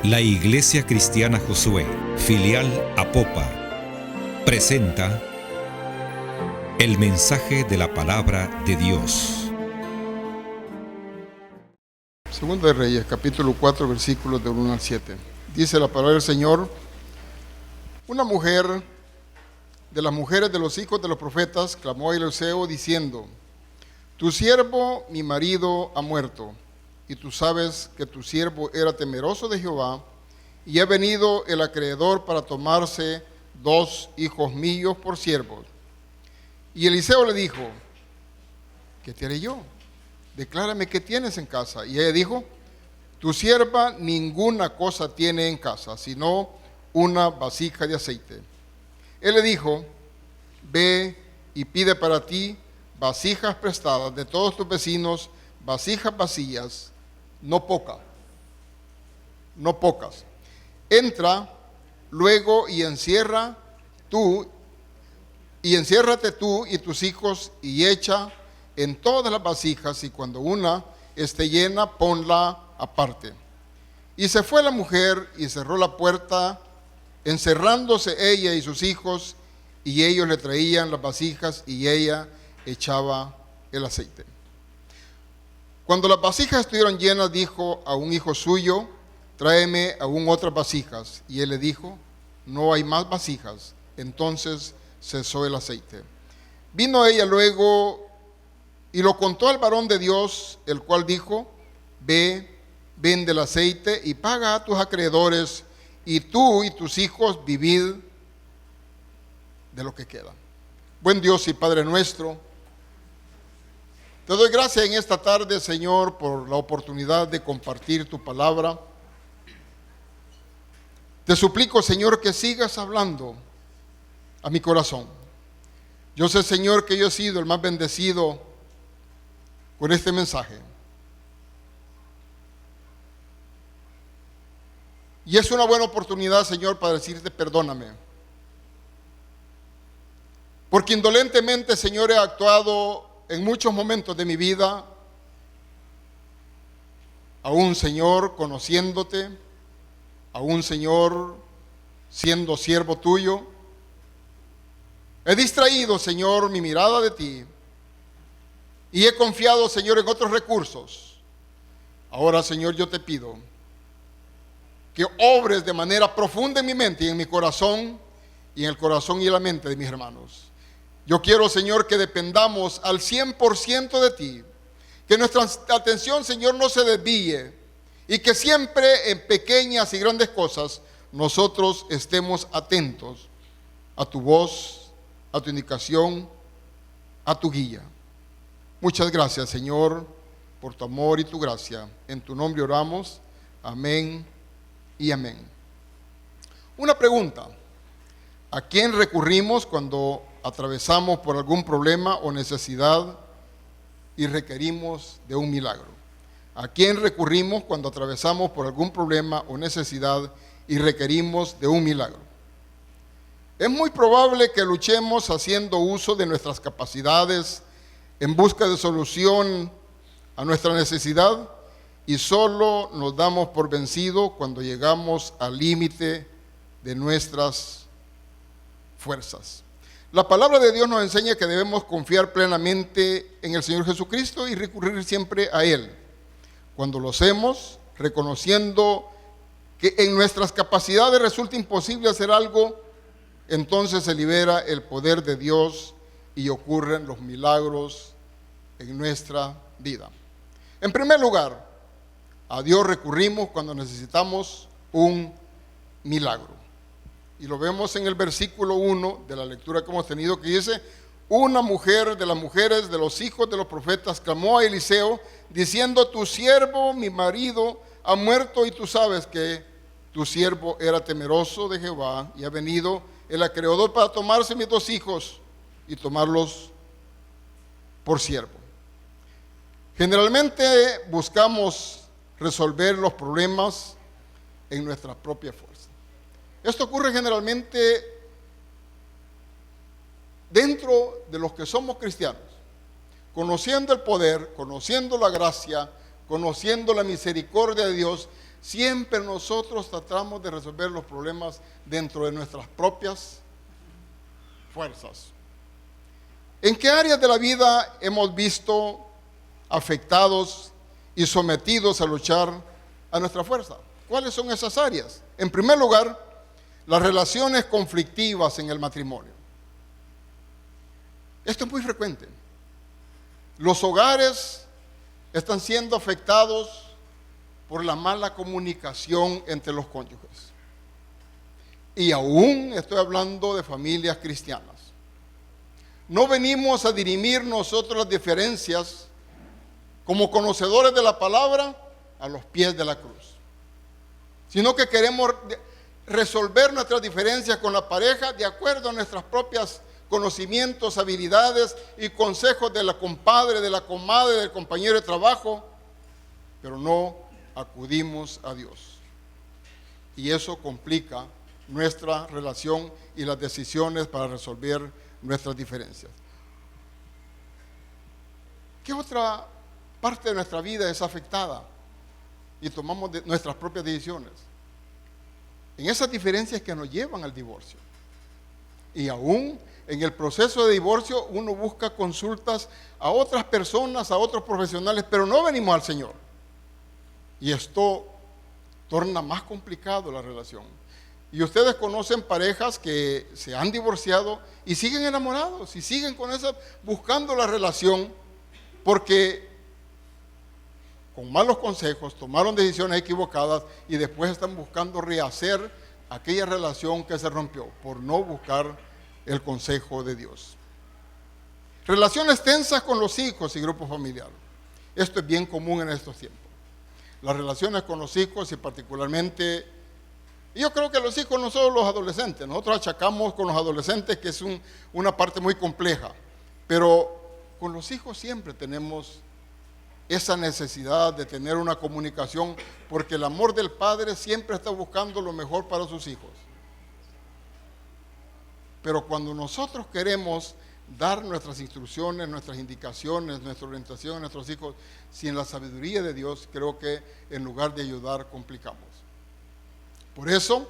La Iglesia Cristiana Josué, filial Apopa, presenta el mensaje de la palabra de Dios. Segundo de Reyes, capítulo 4, versículos del 1 al 7. Dice la palabra del Señor: una mujer de las mujeres de los hijos de los profetas clamó a Eliseo diciendo: tu siervo, mi marido, ha muerto, y tú sabes que tu siervo era temeroso de Jehová, y ha venido el acreedor para tomarse 2 hijos míos por siervos. Y Eliseo le dijo: ¿qué te haré yo? Declárame qué tienes en casa. Y ella dijo: tu sierva ninguna cosa tiene en casa, sino una vasija de aceite. Él le dijo: ve y pide para ti vasijas prestadas de todos tus vecinos, vasijas vacías, no pocas. Entra luego y enciérrate tú y tus hijos, y echa en todas las vasijas, y cuando una esté llena, ponla aparte. Y se fue la mujer y cerró la puerta, encerrándose ella y sus hijos, y ellos le traían las vasijas y ella echaba el aceite. Cuando las vasijas estuvieron llenas, dijo a un hijo suyo: tráeme aún otras vasijas. Y él le dijo: no hay más vasijas. Entonces cesó el aceite. Vino ella luego y lo contó al varón de Dios, el cual dijo: ve, vende el aceite y paga a tus acreedores, y tú y tus hijos vivid de lo que queda. Buen Dios y Padre nuestro, te doy gracias en esta tarde, Señor, por la oportunidad de compartir tu palabra. Te suplico, Señor, que sigas hablando a mi corazón. Yo sé, Señor, que yo he sido el más bendecido con este mensaje. Y es una buena oportunidad, Señor, para decirte perdóname. Porque indolentemente, Señor, he actuado en muchos momentos de mi vida, aún, Señor, conociéndote, aún, Señor, siendo siervo tuyo. He distraído, Señor, mi mirada de ti, y he confiado, Señor, en otros recursos. Ahora, Señor, yo te pido que obres de manera profunda en mi mente y en mi corazón, y en el corazón y la mente de mis hermanos. Yo quiero, Señor, que dependamos al 100% de ti, que nuestra atención, Señor, no se desvíe, y que siempre en pequeñas y grandes cosas nosotros estemos atentos a tu voz, a tu indicación, a tu guía. Muchas gracias, Señor, por tu amor y tu gracia. En tu nombre oramos. Amén y amén. Una pregunta: ¿a quién recurrimos cuando atravesamos por algún problema o necesidad y requerimos de un milagro? ¿A quién recurrimos cuando atravesamos por algún problema o necesidad y requerimos de un milagro? Es muy probable que luchemos haciendo uso de nuestras capacidades en busca de solución a nuestra necesidad, y solo nos damos por vencido cuando llegamos al límite de nuestras fuerzas. La palabra de Dios nos enseña que debemos confiar plenamente en el Señor Jesucristo y recurrir siempre a Él. Cuando lo hacemos, reconociendo que en nuestras capacidades resulta imposible hacer algo, entonces se libera el poder de Dios y ocurren los milagros en nuestra vida. En primer lugar, a Dios recurrimos cuando necesitamos un milagro. Y lo vemos en el versículo 1 de la lectura que hemos tenido, que dice: una mujer de las mujeres de los hijos de los profetas clamó a Eliseo diciendo: tu siervo, mi marido, ha muerto, y tú sabes que tu siervo era temeroso de Jehová, y ha venido el acreedor para tomarse mis 2 hijos y tomarlos por siervo. Generalmente buscamos resolver los problemas en nuestra propia fuerza. Esto ocurre generalmente dentro de los que somos cristianos, conociendo el poder, conociendo la gracia, conociendo la misericordia de Dios, siempre nosotros tratamos de resolver los problemas dentro de nuestras propias fuerzas. ¿En qué áreas de la vida hemos visto afectados y sometidos a luchar a nuestra fuerza? ¿Cuáles son esas áreas? En primer lugar, las relaciones conflictivas en el matrimonio. Esto es muy frecuente. Los hogares están siendo afectados por la mala comunicación entre los cónyuges. Y aún estoy hablando de familias cristianas. No venimos a dirimir nosotros las diferencias como conocedores de la palabra a los pies de la cruz, sino que queremos resolver nuestras diferencias con la pareja de acuerdo a nuestras propias conocimientos, habilidades y consejos de la compadre, de la comadre, del compañero de trabajo, pero no acudimos a Dios. Y eso complica nuestra relación y las decisiones para resolver nuestras diferencias. ¿Qué otra parte de nuestra vida es afectada y tomamos nuestras propias decisiones? En esas diferencias que nos llevan al divorcio. Y aún en el proceso de divorcio uno busca consultas a otras personas, a otros profesionales, pero no venimos al Señor. Y esto torna más complicado la relación. Y ustedes conocen parejas que se han divorciado y siguen enamorados y siguen con esa, buscando la relación, porque con malos consejos tomaron decisiones equivocadas y después están buscando rehacer aquella relación que se rompió por no buscar el consejo de Dios. Relaciones tensas con los hijos y grupos familiares. Esto es bien común en estos tiempos. Las relaciones con los hijos y particularmente, yo creo que los hijos no son los adolescentes. Nosotros achacamos con los adolescentes que es una parte muy compleja, pero con los hijos siempre tenemos esa necesidad de tener una comunicación, porque el amor del padre siempre está buscando lo mejor para sus hijos. Pero cuando nosotros queremos dar nuestras instrucciones, nuestras indicaciones, nuestra orientación a nuestros hijos, sin la sabiduría de Dios, creo que en lugar de ayudar, complicamos. Por eso,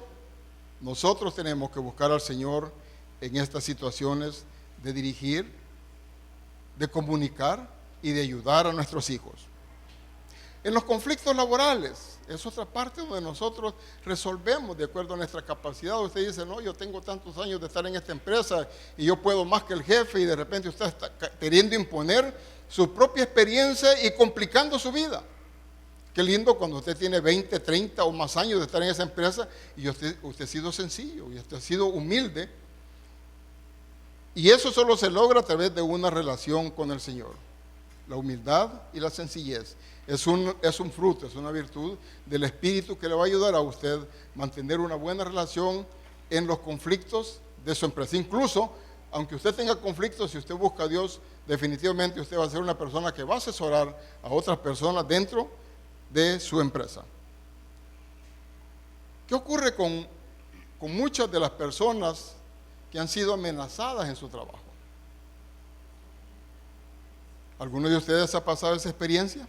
nosotros tenemos que buscar al Señor en estas situaciones de dirigir, de comunicar y de ayudar a nuestros hijos. En los conflictos laborales, es otra parte donde nosotros resolvemos de acuerdo a nuestra capacidad. Usted dice, no, yo tengo tantos años de estar en esta empresa y yo puedo más que el jefe, y de repente usted está queriendo imponer su propia experiencia y complicando su vida. Qué lindo cuando usted tiene 20, 30 o más años de estar en esa empresa y usted ha sido sencillo y usted ha sido humilde. Y eso solo se logra a través de una relación con el Señor. La humildad y la sencillez es un fruto, es una virtud del Espíritu que le va a ayudar a usted mantener una buena relación en los conflictos de su empresa. Incluso, aunque usted tenga conflictos, si usted busca a Dios, definitivamente usted va a ser una persona que va a asesorar a otras personas dentro de su empresa. ¿Qué ocurre con muchas de las personas que han sido amenazadas en su trabajo? ¿Alguno de ustedes ha pasado esa experiencia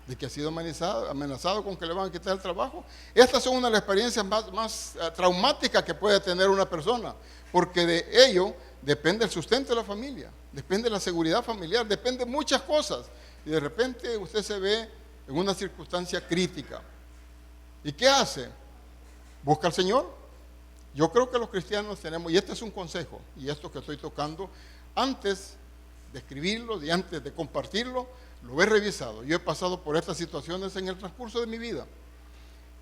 de que ha sido amenazado con que le van a quitar el trabajo? Estas son una de las experiencias más traumáticas que puede tener una persona, porque de ello depende el sustento de la familia, depende la seguridad familiar, depende muchas cosas. Y de repente usted se ve en una circunstancia crítica. ¿Y qué hace? ¿Busca al Señor? Yo creo que los cristianos tenemos, y este es un consejo, y esto que estoy tocando, antes de escribirlo y antes de compartirlo, lo he revisado. Yo he pasado por estas situaciones en el transcurso de mi vida.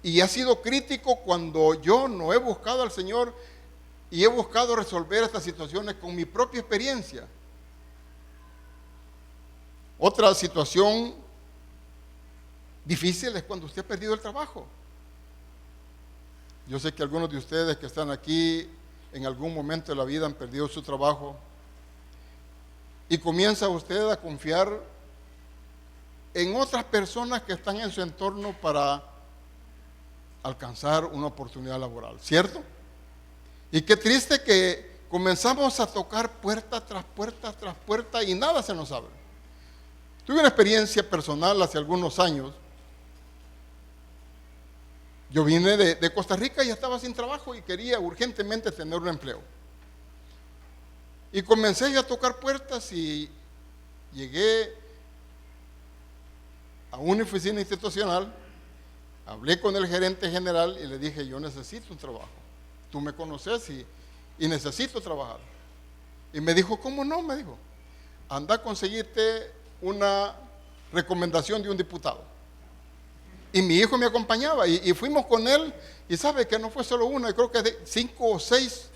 Y ha sido crítico cuando yo no he buscado al Señor y he buscado resolver estas situaciones con mi propia experiencia. Otra situación difícil es cuando usted ha perdido el trabajo. Yo sé que algunos de ustedes que están aquí en algún momento de la vida han perdido su trabajo y comienza usted a confiar en otras personas que están en su entorno para alcanzar una oportunidad laboral, ¿cierto? Y qué triste que comenzamos a tocar puerta tras puerta tras puerta y nada se nos abre. Tuve una experiencia personal hace algunos años Yo vine de Costa Rica y estaba sin trabajo y quería urgentemente tener un empleo. Y comencé yo a tocar puertas y llegué a una oficina institucional, hablé con el gerente general y le dije, yo necesito un trabajo. Tú me conoces y necesito trabajar. Y me dijo, ¿cómo no? Me dijo, anda a conseguirte una recomendación de un diputado. Y mi hijo me acompañaba y fuimos con él. Y sabe que no fue solo una, creo que de 5 o 6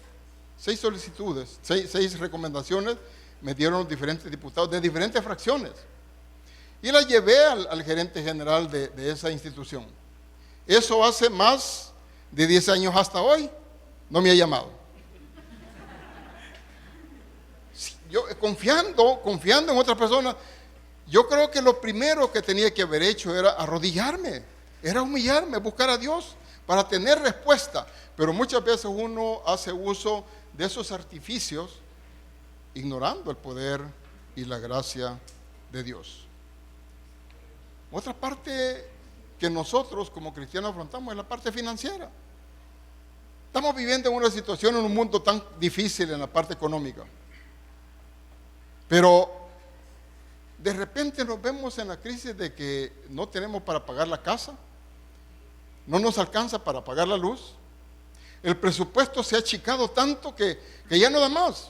solicitudes, 6 recomendaciones me dieron los diferentes diputados de diferentes fracciones. Y la llevé al gerente general de esa institución. Eso hace más de 10 años hasta hoy, no me ha llamado. Yo confiando en otras personas, yo creo que lo primero que tenía que haber hecho era arrodillarme, era humillarme, buscar a Dios para tener respuesta. Pero muchas veces uno hace uso de esos artificios ignorando el poder y la gracia de Dios. Otra parte que nosotros como cristianos afrontamos es la parte financiera. Estamos viviendo en una situación, en un mundo tan difícil en la parte económica. Pero de repente nos vemos en la crisis de que no tenemos para pagar la casa, no nos alcanza para pagar la luz, el presupuesto se ha achicado tanto que ya no da más.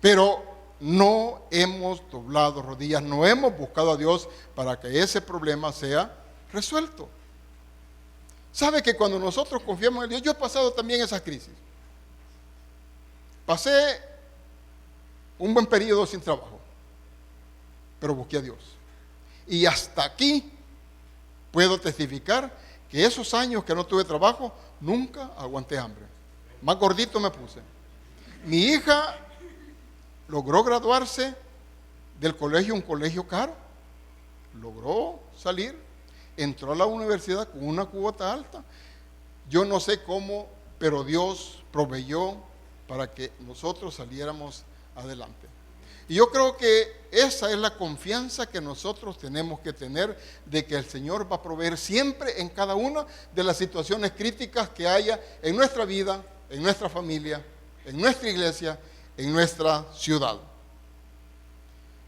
Pero no hemos doblado rodillas, no hemos buscado a Dios para que ese problema sea resuelto. ¿Sabe que cuando nosotros confiamos en Dios? Yo he pasado también esas crisis. Pasé un buen periodo sin trabajo, pero busqué a Dios. Y hasta aquí puedo testificar que esos años que no tuve trabajo, nunca aguanté hambre. Más gordito me puse. Mi hija logró graduarse del colegio, un colegio caro. Logró salir, entró a la universidad con una cuota alta. Yo no sé cómo, pero Dios proveyó para que nosotros saliéramos adelante. Y yo creo que esa es la confianza que nosotros tenemos que tener de que el Señor va a proveer siempre en cada una de las situaciones críticas que haya en nuestra vida, en nuestra familia, en nuestra iglesia, en nuestra ciudad.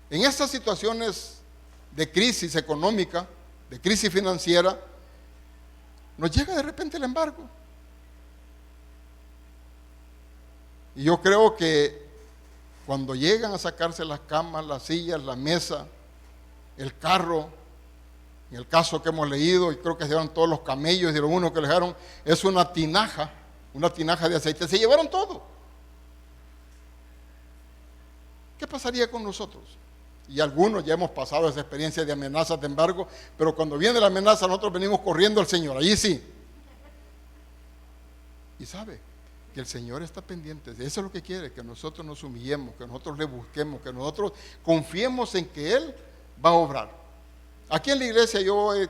En estas situaciones de crisis económica, de crisis financiera, nos llega de repente el embargo. Y yo creo que cuando llegan a sacarse las camas, las sillas, la mesa, el carro, en el caso que hemos leído, y creo que se llevaron todos los camellos y lo uno que le dejaron es una tinaja de aceite, se llevaron todo. ¿Qué pasaría con nosotros? Y algunos ya hemos pasado esa experiencia de amenazas de embargo, pero cuando viene la amenaza nosotros venimos corriendo al Señor, allí sí. Y sabe que el Señor está pendiente, eso es lo que quiere, que nosotros nos humillemos, que nosotros le busquemos, que nosotros confiemos en que Él va a obrar. Aquí en la iglesia yo he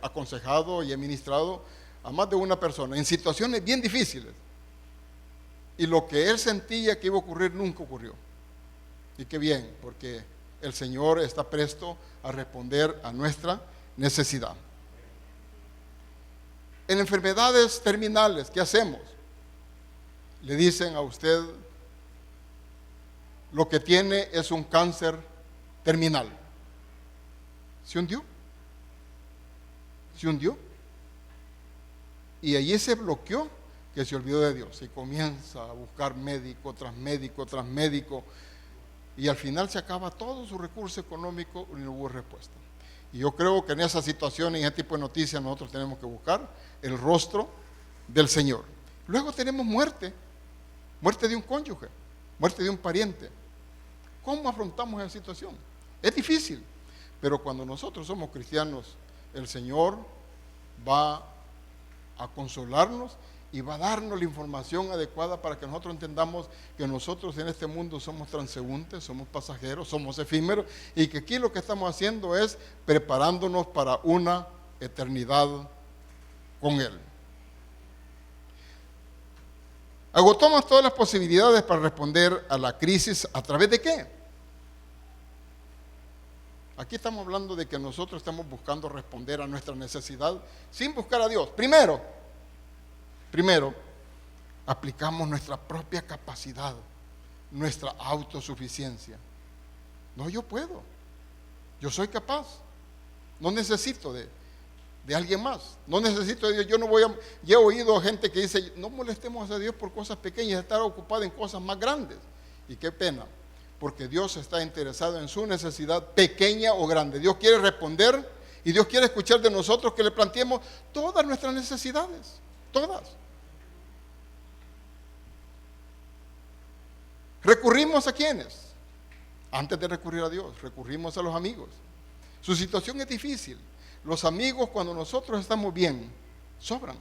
aconsejado y he ministrado a más de una persona en situaciones bien difíciles. Y lo que él sentía que iba a ocurrir nunca ocurrió. Y qué bien, porque el Señor está presto a responder a nuestra necesidad. En enfermedades terminales, ¿qué hacemos? Le dicen a usted, lo que tiene es un cáncer terminal. ¿Se hundió? ¿Se hundió? Y allí se bloqueó, que se olvidó de Dios y comienza a buscar médico tras médico tras médico, y al final se acaba todo su recurso económico y no hubo respuesta. Y yo creo que en esa situación, en ese tipo de noticias, nosotros tenemos que buscar el rostro del Señor. Luego tenemos muerte de un cónyuge, muerte de un pariente. ¿Cómo afrontamos esa situación? Es difícil, pero cuando nosotros somos cristianos, el Señor va a consolarnos y va a darnos la información adecuada para que nosotros entendamos que nosotros en este mundo somos transeúntes, somos pasajeros, somos efímeros, y que aquí lo que estamos haciendo es preparándonos para una eternidad con Él. Agotamos todas las posibilidades para responder a la crisis. ¿A través de qué? Aquí estamos hablando de que nosotros estamos buscando responder a nuestra necesidad sin buscar a Dios. Primero, aplicamos nuestra propia capacidad, nuestra autosuficiencia. No, yo puedo, yo soy capaz, no necesito de alguien más, no necesito de Dios. Yo he oído gente que dice, no molestemos a Dios por cosas pequeñas, estar ocupado en cosas más grandes. Y qué pena, porque Dios está interesado en su necesidad pequeña o grande. Dios quiere responder y Dios quiere escuchar de nosotros que le planteemos todas nuestras necesidades, todas. ¿Recurrimos a quiénes? Antes de recurrir a Dios, recurrimos a los amigos. Su situación es difícil. Los amigos, cuando nosotros estamos bien, sobran.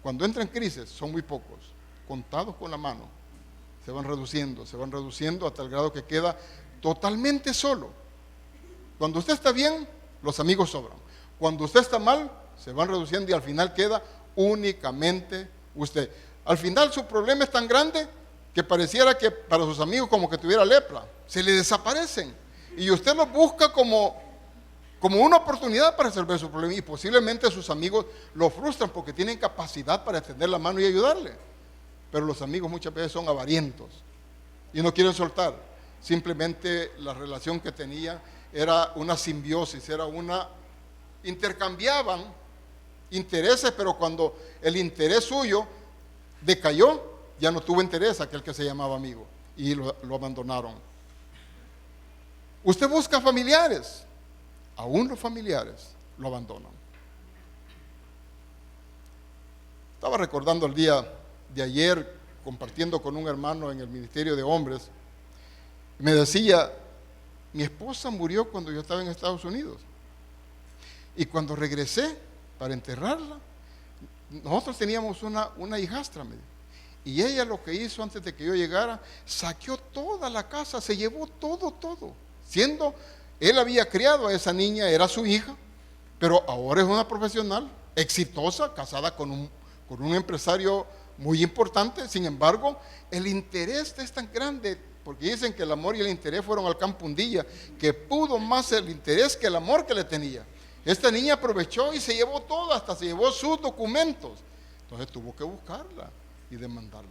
Cuando entran crisis, son muy pocos, contados con la mano. Se van reduciendo hasta el grado que queda totalmente solo. Cuando usted está bien, los amigos sobran. Cuando usted está mal, se van reduciendo y al final queda únicamente usted. Al final su problema es tan grande que pareciera que para sus amigos como que tuviera lepra. Se le desaparecen. Y usted los busca como una oportunidad para resolver su problema. Y posiblemente sus amigos lo frustran porque tienen capacidad para extender la mano y ayudarle. Pero los amigos muchas veces son avarientos y no quieren soltar. Simplemente la relación que tenía era una simbiosis, intercambiaban intereses, pero cuando el interés suyo decayó, ya no tuvo interés aquel que se llamaba amigo y lo abandonaron. Usted busca familiares, aún los familiares lo abandonan. Estaba recordando el día de ayer, compartiendo con un hermano en el Ministerio de Hombres, me decía, mi esposa murió cuando yo estaba en Estados Unidos, y cuando regresé para enterrarla, nosotros teníamos una hijastra, y ella lo que hizo antes de que yo llegara, saqueó toda la casa, se llevó todo, siendo, él había criado a esa niña, era su hija, pero ahora es una profesional, exitosa, casada con un empresario muy importante. Sin embargo, el interés es tan grande, porque dicen que el amor y el interés fueron al campo un día, que pudo más el interés que el amor que le tenía. Esta niña aprovechó y se llevó todo, hasta se llevó sus documentos. Entonces tuvo que buscarla y demandarla.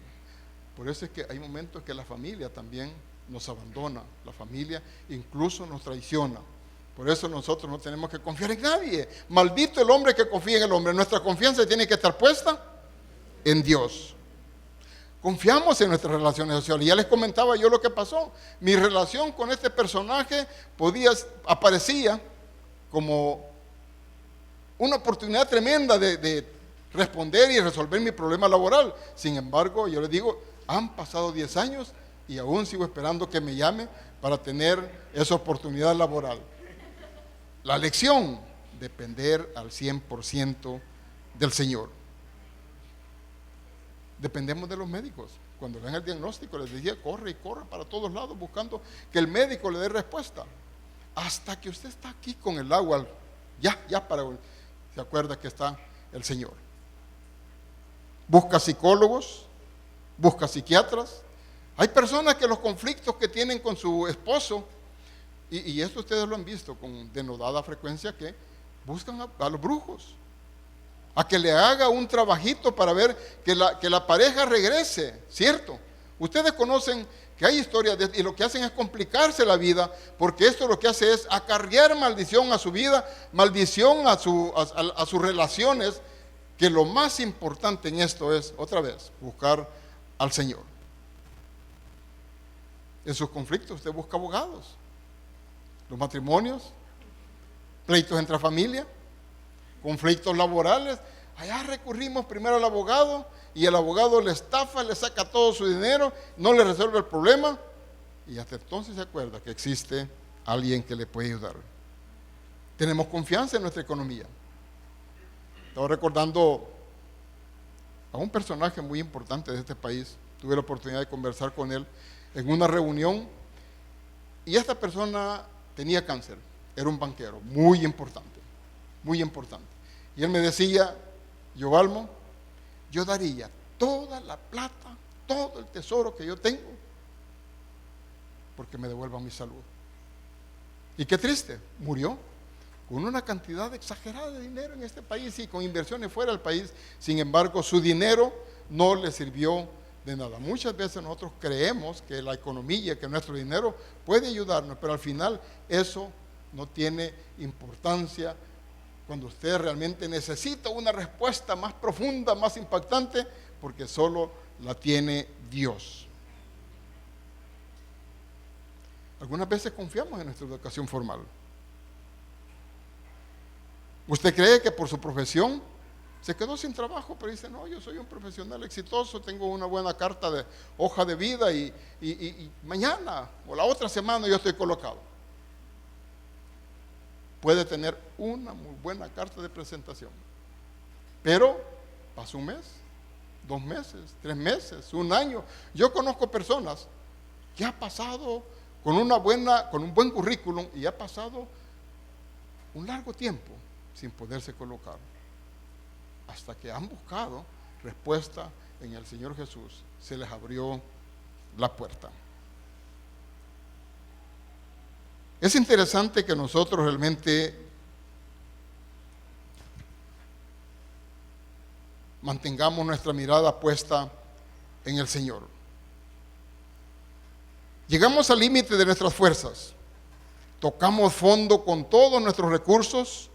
Por eso es que hay momentos que la familia también nos abandona, la familia incluso nos traiciona. Por eso nosotros no tenemos que confiar en nadie. Maldito el hombre que confía en el hombre. Nuestra confianza tiene que estar puesta en Dios. Confiamos en nuestras relaciones sociales. Ya les comentaba yo lo que pasó. Mi relación con este personaje aparecía como una oportunidad tremenda de responder y resolver mi problema laboral. Sin embargo, yo les digo, han pasado 10 años y aún sigo esperando que me llame para tener esa oportunidad laboral. La lección, depender al 100% del Señor. Dependemos de los médicos. Cuando ven el diagnóstico les decía, corre y corre para todos lados buscando que el médico le dé respuesta. Hasta que usted está aquí con el agua, se acuerda que está el Señor. Busca psicólogos, busca psiquiatras. Hay personas que los conflictos que tienen con su esposo, y esto ustedes lo han visto con denodada frecuencia, que buscan a los brujos, a que le haga un trabajito para ver que la pareja regrese, ¿cierto? Ustedes conocen que hay historias y lo que hacen es complicarse la vida, porque esto lo que hace es acarrear maldición a su vida, maldición a sus relaciones, que lo más importante en esto es, otra vez, buscar al Señor. En sus conflictos usted busca abogados. Los matrimonios, pleitos entre familia, conflictos laborales, allá recurrimos primero al abogado y el abogado le estafa, le saca todo su dinero, no le resuelve el problema y hasta entonces se acuerda que existe alguien que le puede ayudar. Tenemos confianza en nuestra economía. Estaba recordando a un personaje muy importante de este país, tuve la oportunidad de conversar con él en una reunión y esta persona tenía cáncer, era un banquero muy importante. Y él me decía, Yovalmo, yo daría toda la plata, todo el tesoro que yo tengo, porque me devuelvan mi salud. Y qué triste, murió con una cantidad exagerada de dinero en este país y con inversiones fuera del país. Sin embargo, su dinero no le sirvió de nada. Muchas veces nosotros creemos que la economía, que nuestro dinero puede ayudarnos, pero al final eso no tiene importancia cuando usted realmente necesita una respuesta más profunda, más impactante, porque solo la tiene Dios. Algunas veces confiamos en nuestra educación formal. ¿Usted cree que por su profesión se quedó sin trabajo? Pero dice, no, yo soy un profesional exitoso, tengo una buena carta de hoja de vida y mañana o la otra semana yo estoy colocado. Puede tener una muy buena carta de presentación, pero pasó un mes, 2 meses, 3 meses, 1 año. Yo conozco personas que ha pasado con un buen currículum y ha pasado un largo tiempo sin poderse colocar, hasta que han buscado respuesta en el Señor Jesús, se les abrió la puerta. Es interesante que nosotros realmente mantengamos nuestra mirada puesta en el Señor. Llegamos al límite de nuestras fuerzas, tocamos fondo con todos nuestros recursos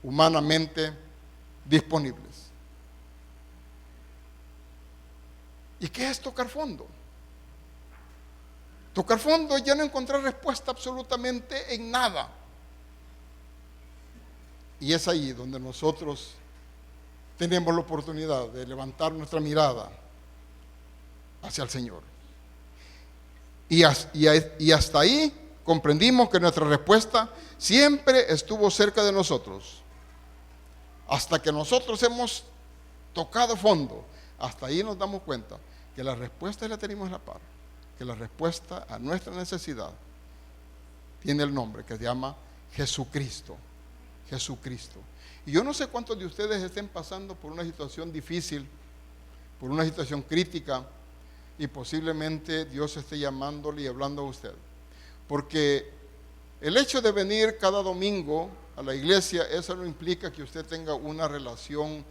humanamente disponibles. ¿Y qué es tocar fondo? Tocar fondo es ya no encontrar respuesta absolutamente en nada. Y es ahí donde nosotros tenemos la oportunidad de levantar nuestra mirada hacia el Señor. Y hasta ahí comprendimos que nuestra respuesta siempre estuvo cerca de nosotros. Hasta que nosotros hemos tocado fondo, hasta ahí nos damos cuenta que la respuesta la tenemos a la par, que la respuesta a nuestra necesidad tiene el nombre que se llama Jesucristo. Jesucristo. Y yo no sé cuántos de ustedes estén pasando por una situación difícil, por una situación crítica, y posiblemente Dios esté llamándole y hablando a usted. Porque el hecho de venir cada domingo a la iglesia, eso no implica que usted tenga una relación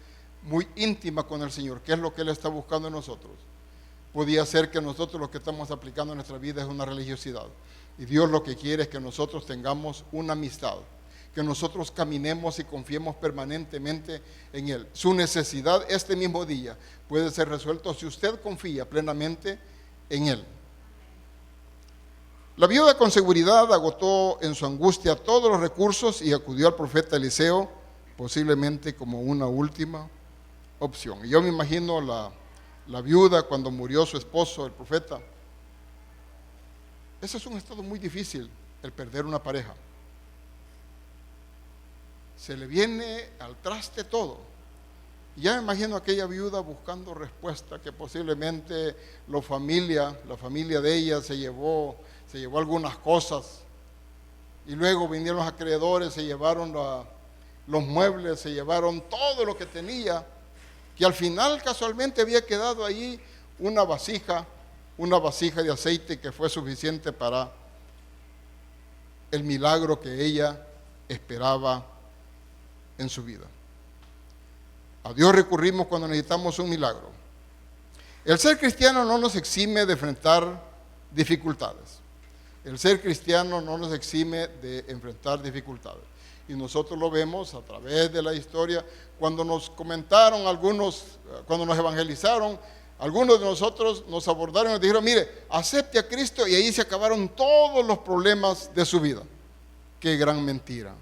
muy íntima con el Señor, que es lo que Él está buscando en nosotros. Podía ser que nosotros lo que estamos aplicando en nuestra vida es una religiosidad. Y Dios lo que quiere es que nosotros tengamos una amistad, que nosotros caminemos y confiemos permanentemente en Él. Su necesidad este mismo día puede ser resuelto si usted confía plenamente en Él. La viuda con seguridad agotó en su angustia todos los recursos y acudió al profeta Eliseo, posiblemente como una última opción. Y yo me imagino la viuda cuando murió su esposo, el profeta. Ese es un estado muy difícil, el perder una pareja. Se le viene al traste todo. Y ya me imagino a aquella viuda buscando respuesta, que posiblemente la familia de ella se llevó algunas cosas, y luego vinieron los acreedores, se llevaron los muebles, se llevaron todo lo que tenía, que al final casualmente había quedado ahí una vasija de aceite que fue suficiente para el milagro que ella esperaba en su vida. A Dios recurrimos cuando necesitamos un milagro. El ser cristiano no nos exime de enfrentar dificultades. El ser cristiano no nos exime de enfrentar dificultades. Y nosotros lo vemos a través de la historia. Cuando nos comentaron algunos, cuando nos evangelizaron, algunos de nosotros nos abordaron y nos dijeron, mire, acepte a Cristo, y ahí se acabaron todos los problemas de su vida. Qué gran mentira.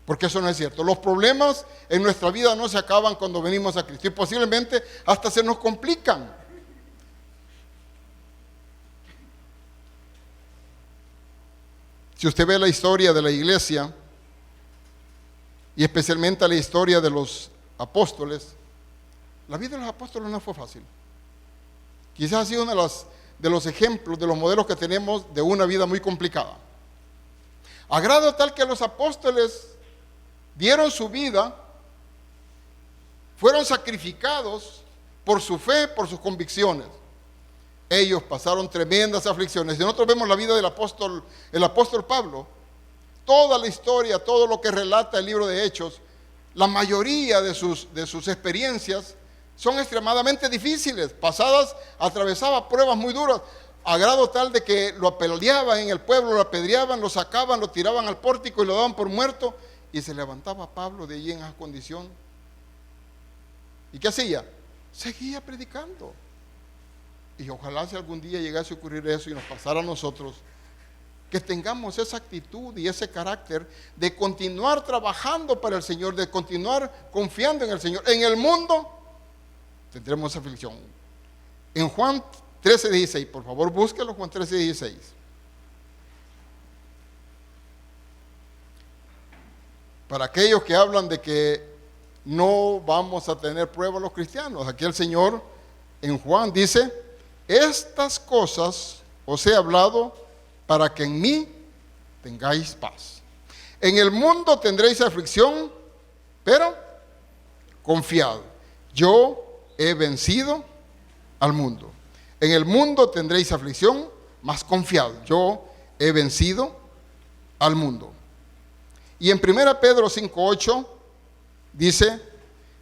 Porque eso no es cierto. Los problemas en nuestra vida no se acaban cuando venimos a Cristo, y posiblemente hasta se nos complican. Si usted ve la historia de la iglesia, y especialmente la historia de los apóstoles, la vida de los apóstoles no fue fácil. Quizás ha sido uno de los ejemplos, de los modelos que tenemos de una vida muy complicada. A grado tal que los apóstoles dieron su vida, fueron sacrificados por su fe, por sus convicciones. Ellos pasaron tremendas aflicciones. Y nosotros vemos la vida del apóstol, el apóstol Pablo. Toda la historia, todo lo que relata el libro de Hechos, la mayoría de sus experiencias son extremadamente difíciles. Pasadas, atravesaba pruebas muy duras, a grado tal de que lo apedreaban en el pueblo, lo apedreaban, lo sacaban, lo tiraban al pórtico y lo daban por muerto. Y se levantaba Pablo de allí en esa condición. ¿Y qué hacía? Seguía predicando. Y ojalá si algún día llegase a ocurrir eso y nos pasara a nosotros, que tengamos esa actitud y ese carácter de continuar trabajando para el Señor, de continuar confiando en el Señor. En el mundo tendremos aflicción. En Juan 13:16, por favor búsquelo, Juan 13:16. Para aquellos que hablan de que no vamos a tener pruebas los cristianos, aquí el Señor en Juan dice: estas cosas os he hablado para que en mí tengáis paz. En el mundo tendréis aflicción, pero confiad, yo he vencido al mundo. En el mundo tendréis aflicción, mas confiad, yo he vencido al mundo. Y en 1 Pedro 5:8 dice: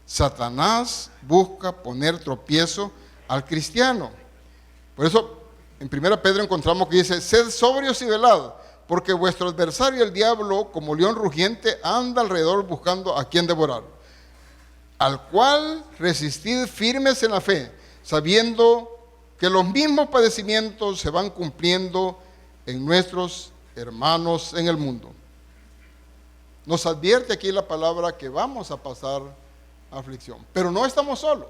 Satanás busca poner tropiezo al cristiano. Por eso en 1 Pedro encontramos que dice: sed sobrios y velad, porque vuestro adversario el diablo, como león rugiente, anda alrededor buscando a quien devorar, al cual resistid firmes en la fe, sabiendo que los mismos padecimientos se van cumpliendo en nuestros hermanos en el mundo. Nos advierte aquí la palabra que vamos a pasar aflicción, pero no estamos solos.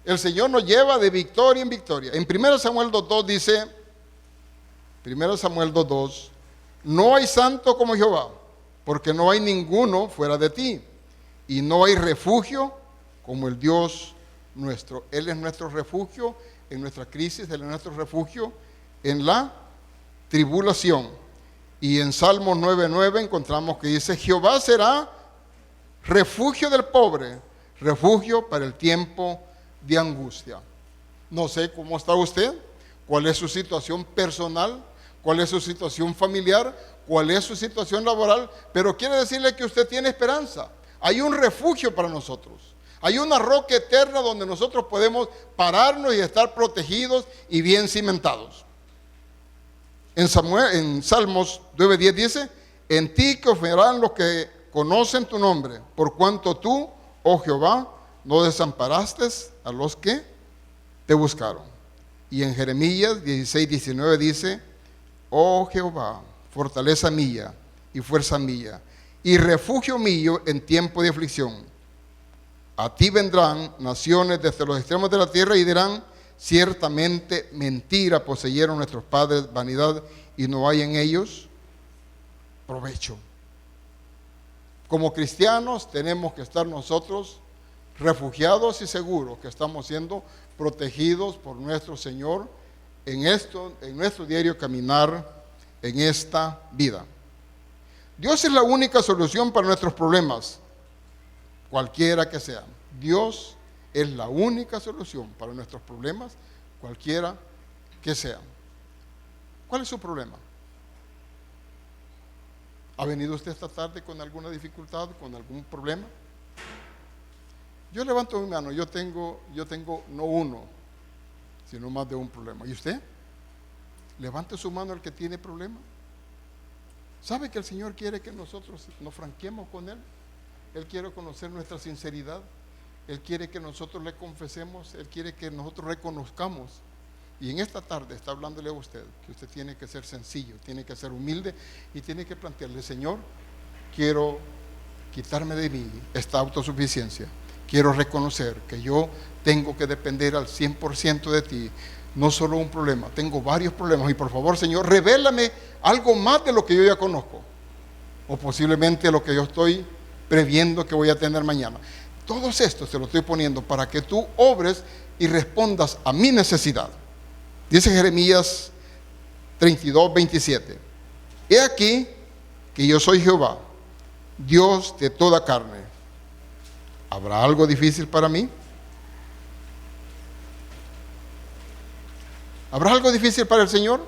El Señor nos lleva de victoria en victoria. En 1 Samuel 2:2 dice, 1 Samuel 2:2, no hay santo como Jehová, porque no hay ninguno fuera de ti, y no hay refugio como el Dios nuestro. Él es nuestro refugio en nuestra crisis, Él es nuestro refugio en la tribulación. Y en Salmos 9:9 encontramos que dice: Jehová será refugio del pobre, refugio para el tiempo de angustia. No sé cómo está usted, cuál es su situación personal, cuál es su situación familiar, cuál es su situación laboral, pero quiere decirle que usted tiene esperanza. Hay un refugio para nosotros. Hay una roca eterna donde nosotros podemos pararnos y estar protegidos y bien cimentados. En Salmos 9:10 dice: en ti confiarán los que conocen tu nombre, por cuanto tú, oh Jehová, no desamparaste a los que te buscaron. Y en Jeremías 16:19 dice: oh Jehová, fortaleza mía y fuerza mía, y refugio mío en tiempo de aflicción. A ti vendrán naciones desde los extremos de la tierra y dirán: ciertamente mentira poseyeron nuestros padres, vanidad, y no hay en ellos provecho. Como cristianos tenemos que estar nosotros refugiados y seguros que estamos siendo protegidos por nuestro Señor en nuestro diario caminar en esta vida. Dios es la única solución para nuestros problemas, cualquiera que sean. Dios es la única solución para nuestros problemas, cualquiera que sean. ¿Cuál es su problema? ¿Ha venido usted esta tarde con alguna dificultad, con algún problema? Yo levanto mi mano, yo tengo no uno, sino más de un problema. ¿Y usted? Levante su mano el que tiene problema. ¿Sabe que el Señor quiere que nosotros nos franquemos con Él? Él quiere conocer nuestra sinceridad. Él quiere que nosotros le confesemos. Él quiere que nosotros reconozcamos. Y en esta tarde está hablándole a usted que usted tiene que ser sencillo, tiene que ser humilde y tiene que plantearle: Señor, quiero quitarme de mí esta autosuficiencia. Quiero reconocer que yo tengo que depender al 100% de ti. No solo un problema, tengo varios problemas. Y por favor, Señor, revélame algo más de lo que yo ya conozco, o posiblemente lo que yo estoy previendo que voy a tener mañana. Todos estos te lo estoy poniendo para que tú obres y respondas a mi necesidad. Dice Jeremías 32:27: he aquí que yo soy Jehová, Dios de toda carne. ¿Habrá algo difícil para mí? ¿Habrá algo difícil para el Señor?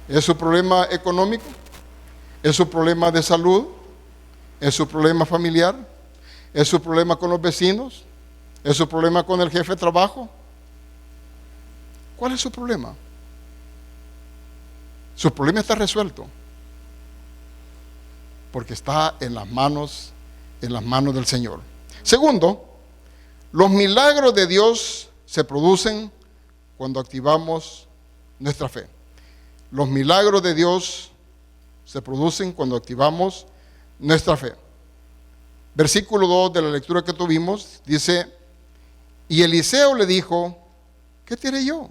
¿Es su problema económico? ¿Es su problema de salud? ¿Es su problema familiar? ¿Es su problema con los vecinos? ¿Es su problema con el jefe de trabajo? ¿Cuál es su problema? Su problema está resuelto, porque está en las manos del Señor. Segundo, los milagros de Dios se producen cuando activamos nuestra fe. Los milagros de Dios se producen cuando activamos nuestra fe. Versículo 2 de la lectura que tuvimos dice: y Eliseo le dijo, ¿qué te haré yo?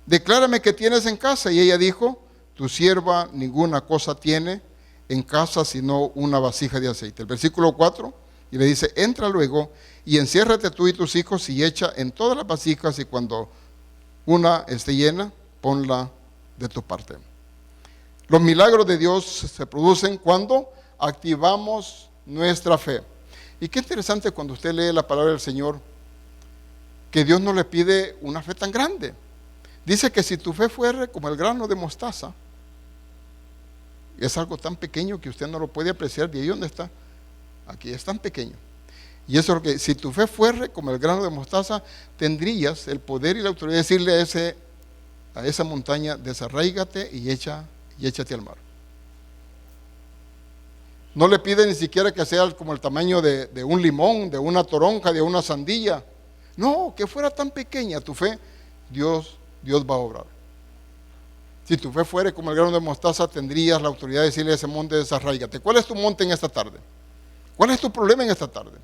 Declárame qué tienes en casa. Y ella dijo, tu sierva ninguna cosa tiene en casa sino una vasija de aceite. El versículo 4, y le dice, entra luego y enciérrate tú y tus hijos y echa en todas las vasijas, y cuando una esté llena, ponla de tu parte. Los milagros de Dios se producen cuando activamos nuestra fe. Y qué interesante cuando usted lee la palabra del Señor, que Dios no le pide una fe tan grande. Dice que si tu fe fuere como el grano de mostaza, es algo tan pequeño que usted no lo puede apreciar. ¿De ahí dónde está? Aquí es tan pequeño. Y eso es lo que, si tu fe fuere como el grano de mostaza, tendrías el poder y la autoridad de decirle a esa montaña, desarraígate y échate al mar. No le pide ni siquiera que sea como el tamaño de un limón, de una toronja, de una sandía. No, que fuera tan pequeña tu fe, Dios va a obrar. Si tu fe fuera como el grano de mostaza, tendrías la autoridad de decirle a ese monte, desarraígate. ¿Cuál es tu monte en esta tarde? ¿Cuál es tu problema en esta tarde?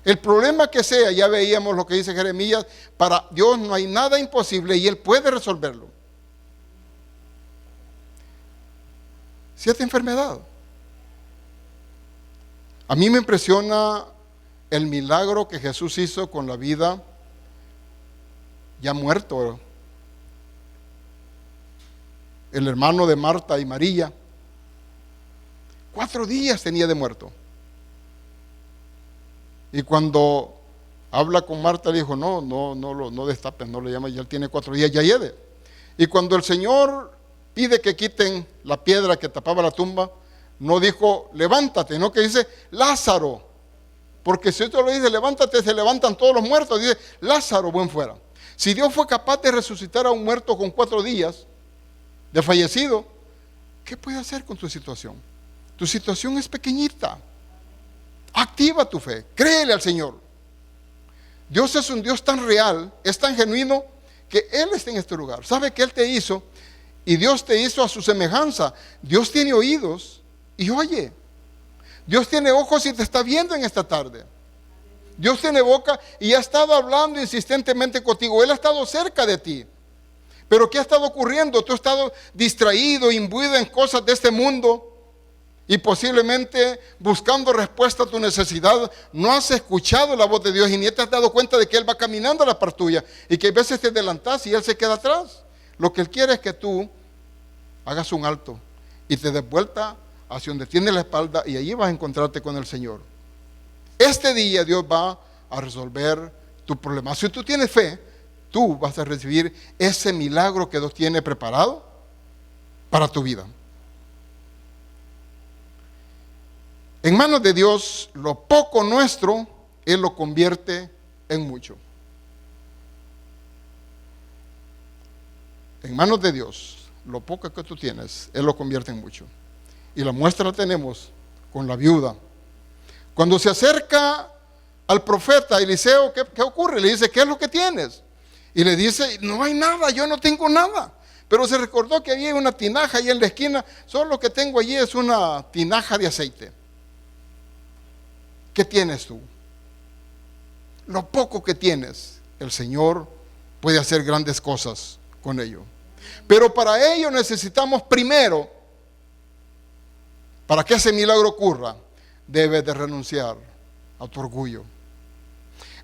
El problema que sea, ya veíamos lo que dice Jeremías, para Dios no hay nada imposible y Él puede resolverlo. Si esta enfermedad, a mí me impresiona el milagro que Jesús hizo con la vida ya muerto, el hermano de Marta y María. 4 días tenía de muerto. Y cuando habla con Marta, le dijo, no destapes, no le llames, ya él tiene 4 días, ya lleve. Y cuando el Señor pide que quiten la piedra que tapaba la tumba, no dijo, levántate, no, que dice, Lázaro. Porque si usted lo dice, levántate, se levantan todos los muertos. Dice, Lázaro, buen fuera. Si Dios fue capaz de resucitar a un muerto con 4 días de fallecido, ¿qué puede hacer con tu situación? Tu situación es pequeñita. Activa tu fe, créele al Señor. Dios es un Dios tan real, es tan genuino, que Él está en este lugar. Sabe que Él te hizo y Dios te hizo a su semejanza. Dios tiene oídos y oye. Dios tiene ojos y te está viendo en esta tarde. Dios tiene boca y ha estado hablando insistentemente contigo. Él ha estado cerca de ti. Pero ¿qué ha estado ocurriendo? Tú has estado distraído, imbuido en cosas de este mundo y posiblemente buscando respuesta a tu necesidad. No has escuchado la voz de Dios y ni te has dado cuenta de que Él va caminando a la par tuya y que a veces te adelantas y Él se queda atrás. Lo que Él quiere es que tú hagas un alto y te des vuelta hacia donde tiene la espalda y allí vas a encontrarte con el Señor. Este día Dios va a resolver tu problema. Si tú tienes fe, tú vas a recibir ese milagro que Dios tiene preparado para tu vida. En manos de Dios, lo poco nuestro, Él lo convierte en mucho. En manos de Dios, lo poco que tú tienes, Él lo convierte en mucho. Y la muestra la tenemos con la viuda. Cuando se acerca al profeta Eliseo, ¿qué ocurre? Le dice, ¿qué es lo que tienes? Y le dice, no hay nada, yo no tengo nada. Pero se recordó que había una tinaja ahí en la esquina. Solo lo que tengo allí es una tinaja de aceite. ¿Qué tienes tú? Lo poco que tienes, el Señor puede hacer grandes cosas con ello. Pero para ello necesitamos primero, para que ese milagro ocurra, debes de renunciar a tu orgullo.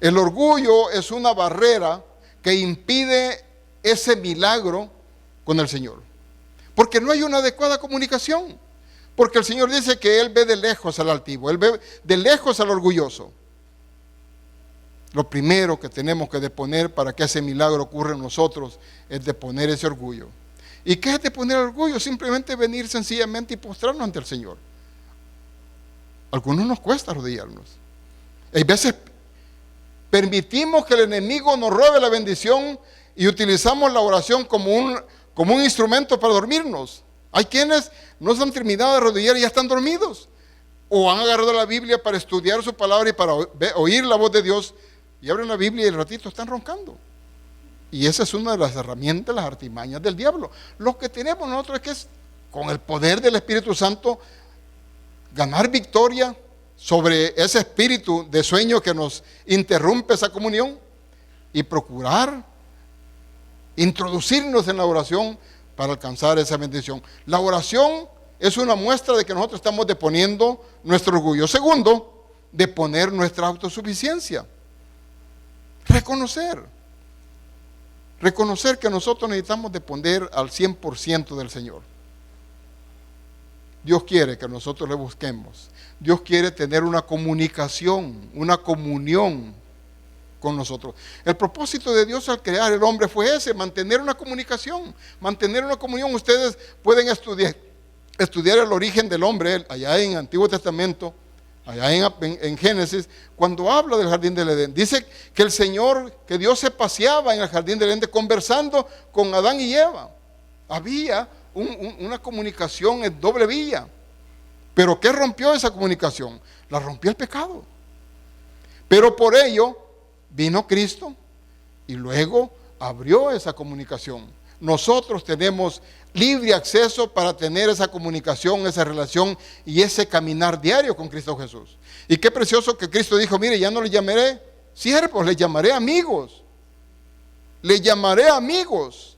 El orgullo es una barrera que impide ese milagro con el Señor. Porque no hay una adecuada comunicación. Porque el Señor dice que Él ve de lejos al altivo, Él ve de lejos al orgulloso. lo primero que tenemos que deponer para que ese milagro ocurra en nosotros es deponer ese orgullo. ¿Y qué es deponer orgullo? Simplemente venir sencillamente y postrarnos ante el Señor. A algunos nos cuesta arrodillarnos. Hay veces permitimos que el enemigo nos robe la bendición y utilizamos la oración como un instrumento para dormirnos. Hay quienes no se han terminado de arrodillar y ya están dormidos. O han agarrado la Biblia para estudiar su palabra y para oír la voz de Dios. Y abren la Biblia y el ratito están roncando. Y esa es una de las herramientas, las artimañas del diablo. Lo que tenemos nosotros es que es, con el poder del Espíritu Santo, ganar victoria sobre ese espíritu de sueño que nos interrumpe esa comunión y procurar introducirnos en la oración para alcanzar esa bendición. La oración es una muestra de que nosotros estamos deponiendo nuestro orgullo. Segundo, deponer nuestra autosuficiencia. Reconocer que nosotros necesitamos depender al 100% del Señor. Dios quiere que nosotros le busquemos. Dios quiere tener una comunicación, una comunión con nosotros. El propósito de Dios al crear el hombre fue ese, mantener una comunicación, mantener una comunión. Ustedes pueden estudiar el origen del hombre allá en el Antiguo Testamento, allá en Génesis, cuando habla del jardín del Edén. Dice que el Señor, que Dios se paseaba en el jardín del Edén conversando con Adán y Eva. Había una comunicación en doble vía. ¿Pero qué rompió esa comunicación? La rompió el pecado. Pero por ello vino Cristo y luego abrió esa comunicación. Nosotros tenemos libre acceso para tener esa comunicación, esa relación y ese caminar diario con Cristo Jesús. Y qué precioso que Cristo dijo: mire, ya no le llamaré siervos, le llamaré amigos. Le llamaré amigos.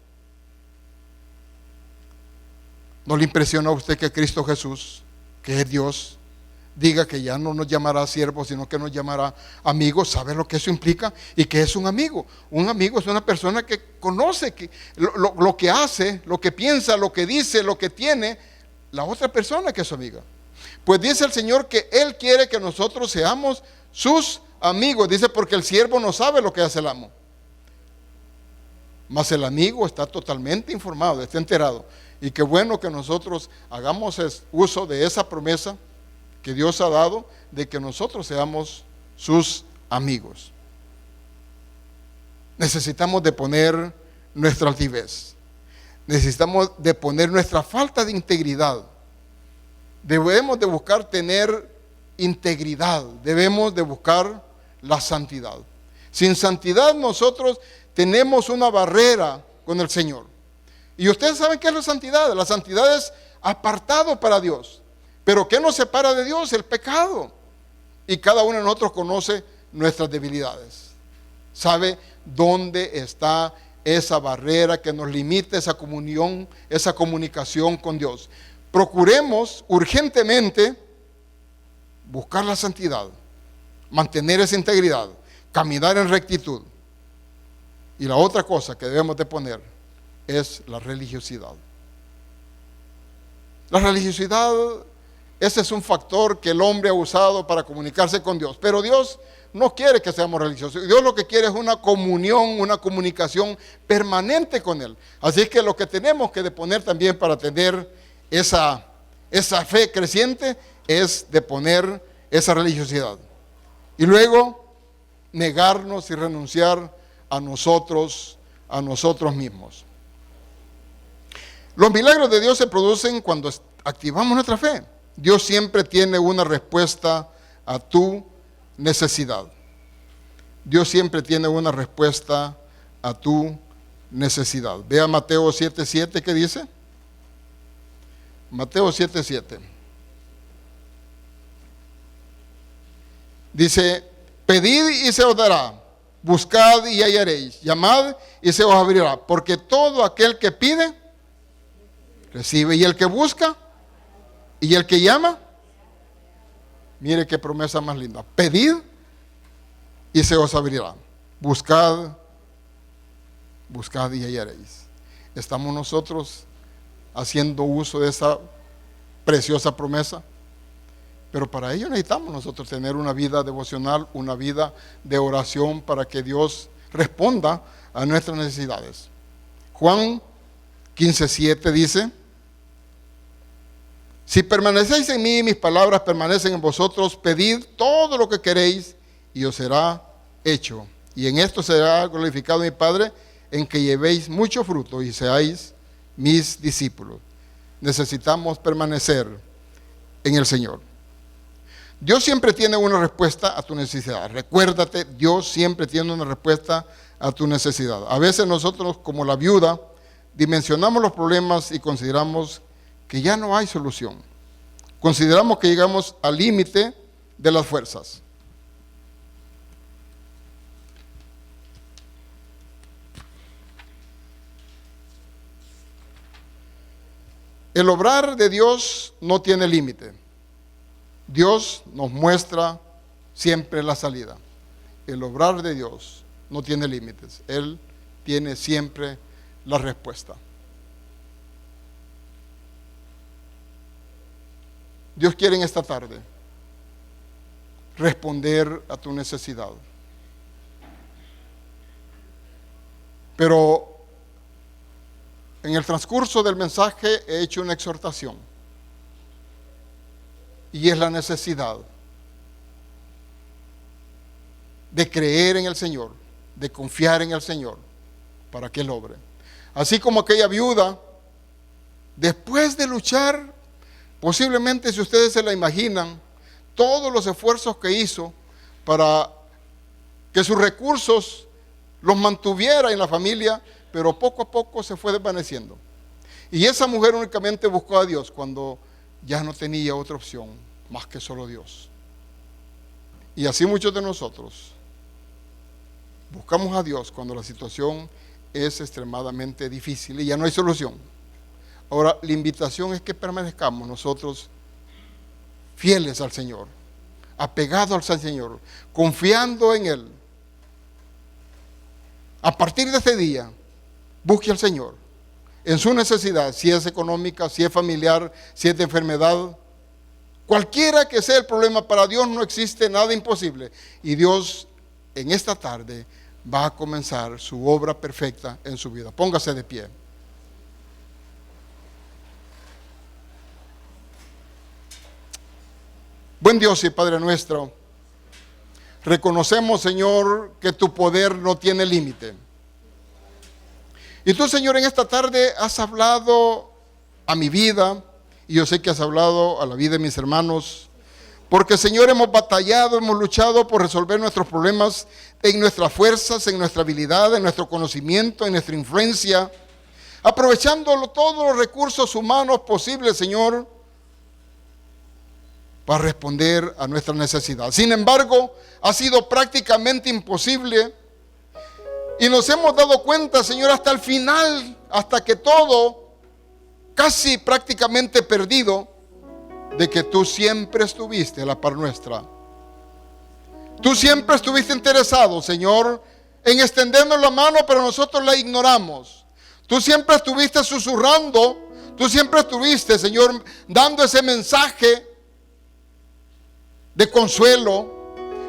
¿No le impresiona a usted que Cristo Jesús, que es Dios, diga que ya no nos llamará siervos, sino que nos llamará amigos? ¿Sabe lo que eso implica? ¿Y qué es un amigo? Un amigo es una persona que conoce lo que hace, lo que piensa, lo que dice, lo que tiene la otra persona que es su amiga. Pues dice el Señor que Él quiere que nosotros seamos sus amigos. Dice, porque el siervo no sabe lo que hace el amo, mas el amigo está totalmente informado, está enterado. Y qué bueno que nosotros hagamos uso de esa promesa que Dios ha dado, de que nosotros seamos sus amigos. Necesitamos deponer nuestra altivez. Necesitamos deponer nuestra falta de integridad. Debemos de buscar tener integridad. Debemos de buscar la santidad. Sin santidad nosotros tenemos una barrera con el Señor. Y ustedes saben qué es la santidad. La santidad es apartado para Dios. Pero ¿qué nos separa de Dios? El pecado. Y cada uno de nosotros conoce nuestras debilidades. Sabe dónde está esa barrera que nos limita esa comunión, esa comunicación con Dios. Procuremos urgentemente buscar la santidad, mantener esa integridad, caminar en rectitud. Y la otra cosa que debemos de poner es la religiosidad. La religiosidad, ese es un factor que el hombre ha usado para comunicarse con Dios. Pero Dios no quiere que seamos religiosos. Dios lo que quiere es una comunión, una comunicación permanente con Él. Así es que lo que tenemos que deponer también para tener esa fe creciente es deponer esa religiosidad. Y luego negarnos y renunciar a nosotros mismos. Los milagros de Dios se producen cuando activamos nuestra fe. Dios siempre tiene una respuesta a tu necesidad. Dios siempre tiene una respuesta a tu necesidad. Vea Mateo 7:7, ¿qué dice? Mateo 7:7. Dice: pedid y se os dará, buscad y hallaréis, llamad y se os abrirá, porque todo aquel que pide, recibe, y el que busca, y el que llama. Mire qué promesa más linda: pedid y se os abrirá, buscad y hallaréis. ¿Estamos nosotros haciendo uso de esa preciosa promesa? Pero para ello necesitamos nosotros tener una vida devocional, una vida de oración para que Dios responda a nuestras necesidades. Juan 15:7 dice: si permanecéis en mí y mis palabras permanecen en vosotros, pedid todo lo que queréis y os será hecho. Y en esto será glorificado mi Padre, en que llevéis mucho fruto y seáis mis discípulos. Necesitamos permanecer en el Señor. Dios siempre tiene una respuesta a tu necesidad. Recuérdate, Dios siempre tiene una respuesta a tu necesidad. A veces nosotros, como la viuda, dimensionamos los problemas y consideramos que ya no hay solución. Consideramos que llegamos al límite de las fuerzas. El obrar de Dios no tiene límite. Dios nos muestra siempre la salida. El obrar de Dios no tiene límites. Él tiene siempre la respuesta. Dios quiere en esta tarde responder a tu necesidad. Pero en el transcurso del mensaje he hecho una exhortación. Y es la necesidad de creer en el Señor, de confiar en el Señor para que Él obre. Así como aquella viuda, después de luchar, posiblemente, si ustedes se la imaginan, todos los esfuerzos que hizo para que sus recursos los mantuviera en la familia, pero poco a poco se fue desvaneciendo. Y esa mujer únicamente buscó a Dios cuando ya no tenía otra opción más que solo Dios. Y así muchos de nosotros buscamos a Dios cuando la situación es extremadamente difícil y ya no hay solución. Ahora, la invitación es que permanezcamos nosotros fieles al Señor, apegados al Señor, confiando en Él. A partir de este día, busque al Señor en su necesidad, si es económica, si es familiar, si es de enfermedad. Cualquiera que sea el problema, para Dios no existe nada imposible. Y Dios en esta tarde va a comenzar su obra perfecta en su vida. Póngase de pie. Buen Dios y Padre nuestro, reconocemos, Señor, que tu poder no tiene límite. Y tú, Señor, en esta tarde has hablado a mi vida, y yo sé que has hablado a la vida de mis hermanos, porque, Señor, hemos batallado, hemos luchado por resolver nuestros problemas en nuestras fuerzas, en nuestra habilidad, en nuestro conocimiento, en nuestra influencia, aprovechando todos los recursos humanos posibles, Señor, para responder a nuestra necesidad. Sin embargo, ha sido prácticamente imposible y nos hemos dado cuenta, Señor, hasta el final, hasta que todo casi prácticamente perdido, de que tú siempre estuviste a la par nuestra. Tú siempre estuviste interesado, Señor, en extendernos la mano, pero nosotros la ignoramos. Tú siempre estuviste susurrando, tú siempre estuviste, Señor, dando ese mensaje de consuelo,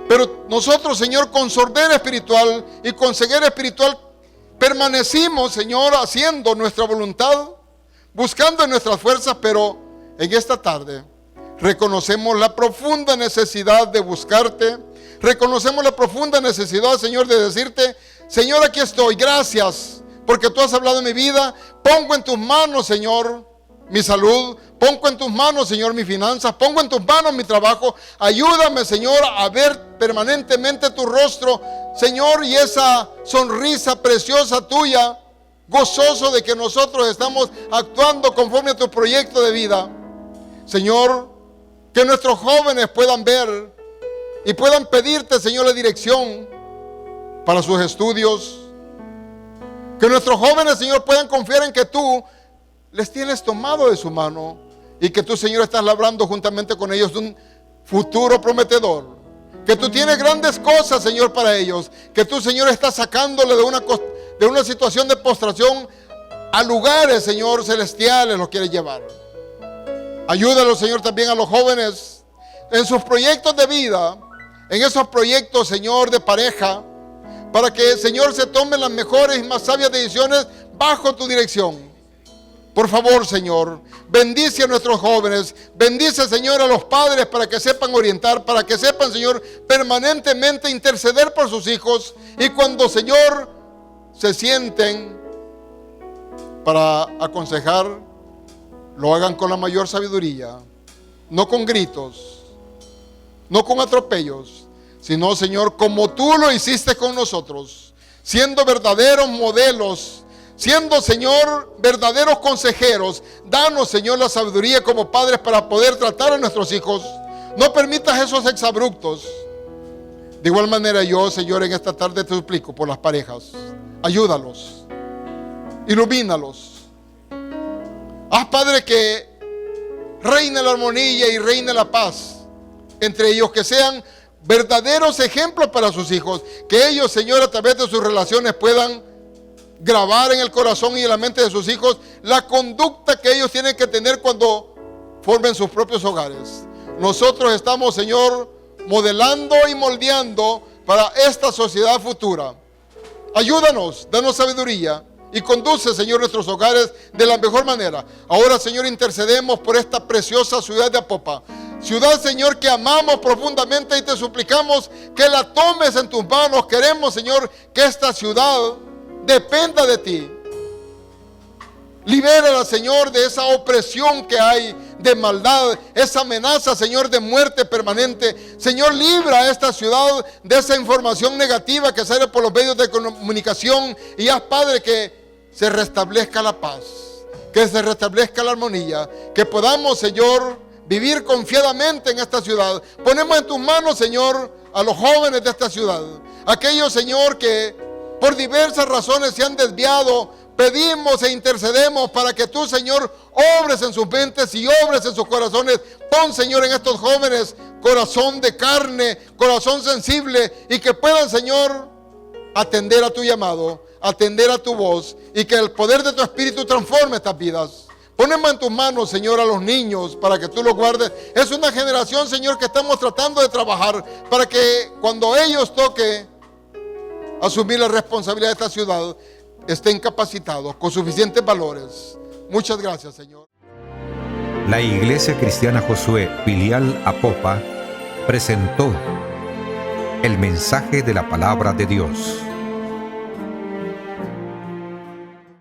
pero nosotros, Señor, con sordera espiritual y con ceguera espiritual permanecimos, Señor, haciendo nuestra voluntad, buscando en nuestras fuerzas, pero en esta tarde reconocemos la profunda necesidad de buscarte, reconocemos la profunda necesidad, Señor, de decirte: Señor, aquí estoy, gracias, porque tú has hablado en mi vida. Pongo en tus manos, Señor, mi salud, pongo en tus manos, Señor, mis finanzas, pongo en tus manos mi trabajo. Ayúdame, Señor, a ver permanentemente tu rostro, Señor, y esa sonrisa preciosa tuya, gozoso de que nosotros estamos actuando conforme a tu proyecto de vida. Señor, que nuestros jóvenes puedan ver y puedan pedirte, Señor, la dirección para sus estudios. Que nuestros jóvenes, Señor, puedan confiar en que tú les tienes tomado de su mano y que tú, Señor, estás labrando juntamente con ellos un futuro prometedor. Que tú tienes grandes cosas, Señor, para ellos. Que tú, Señor, estás sacándole de una situación de postración a lugares, Señor, celestiales, los quieres llevar. Ayúdalo, Señor, también a los jóvenes. en sus proyectos de vida, en esos proyectos, Señor, de pareja, para que, Señor, se tomen las mejores y más sabias decisiones bajo tu dirección. Por favor, Señor, bendice a nuestros jóvenes, bendice, Señor, a los padres para que sepan orientar, para que sepan, Señor, permanentemente interceder por sus hijos, y cuando, Señor, se sienten para aconsejar, lo hagan con la mayor sabiduría, no con gritos, no con atropellos, sino, Señor, como tú lo hiciste con nosotros, siendo verdaderos modelos, siendo, Señor, verdaderos consejeros. Danos, Señor, la sabiduría como padres para poder tratar a nuestros hijos. No permitas esos exabruptos. De igual manera yo, Señor, en esta tarde te suplico por las parejas. Ayúdalos, ilumínalos. Haz, Padre, que reine la armonía y reine la paz entre ellos, que sean verdaderos ejemplos para sus hijos, que ellos, Señor, a través de sus relaciones puedan grabar en el corazón y en la mente de sus hijos la conducta que ellos tienen que tener cuando formen sus propios hogares. Nosotros estamos, Señor, modelando y moldeando para esta sociedad futura. Ayúdanos, danos sabiduría y conduce, Señor, nuestros hogares de la mejor manera. Ahora, Señor, intercedemos por esta preciosa ciudad de Apopa. Ciudad, Señor, que amamos profundamente, y te suplicamos que la tomes en tus manos. Queremos, Señor, que esta ciudad dependa de ti. Libérala, Señor, de esa opresión que hay de maldad, esa amenaza, Señor, de muerte permanente. Señor, libra a esta ciudad de esa información negativa que sale por los medios de comunicación, y haz, Padre, que se restablezca la paz, que se restablezca la armonía, que podamos, Señor, vivir confiadamente en esta ciudad. Ponemos en tus manos, Señor, a los jóvenes de esta ciudad, aquellos, Señor, que por diversas razones se han desviado. Pedimos e intercedemos para que tú, Señor, obres en sus mentes y obres en sus corazones. Pon, Señor, en estos jóvenes corazón de carne, corazón sensible, y que puedan, Señor, atender a tu llamado, atender a tu voz, y que el poder de tu Espíritu transforme estas vidas. Ponemos en tus manos, Señor, a los niños para que tú los guardes. Es una generación, Señor, que estamos tratando de trabajar para que cuando ellos toquen asumir la responsabilidad de esta ciudad, estén capacitados con suficientes valores. Muchas gracias, Señor. La Iglesia Cristiana Josué, filial Apopa, presentó el mensaje de la palabra de Dios.